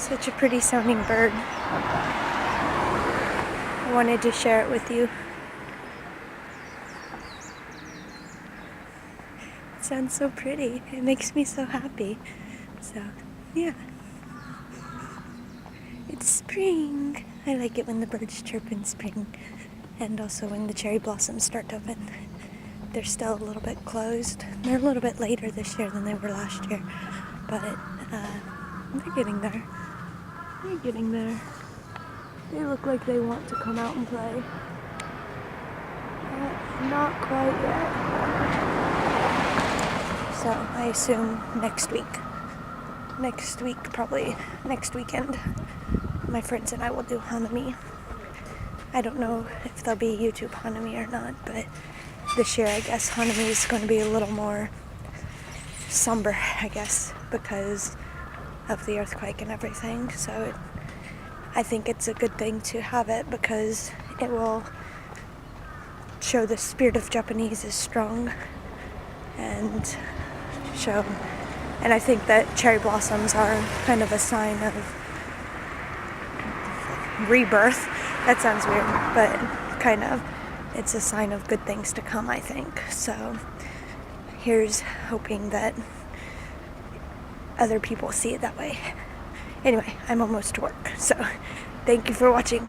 Such a pretty sounding bird. I wanted to share it with you. It sounds so pretty. It makes me so happy. So, yeah. It's spring. I like it when the birds chirp in spring. And also when the cherry blossoms start to open. They're still a little bit closed. They're a little bit later this year than they were last year. But they're getting there. They're getting there. They look like they want to come out and play. Not quite yet. So I assume next week. Next week, probably next weekend, my friends and I will do Hanami. I don't know if there'll be YouTube Hanami or not, but this year I guess Hanami is going to be a little more somber, I guess, because of the earthquake and everything. So I think it's a good thing to have it because it will show the spirit of Japanese is strong and show. And I think that cherry blossoms are kind of a sign of rebirth. That sounds weird, but kind of. It's a sign of good things to come, I think. So here's hoping that other people see it that way. Anyway, I'm almost to work, so thank you for watching.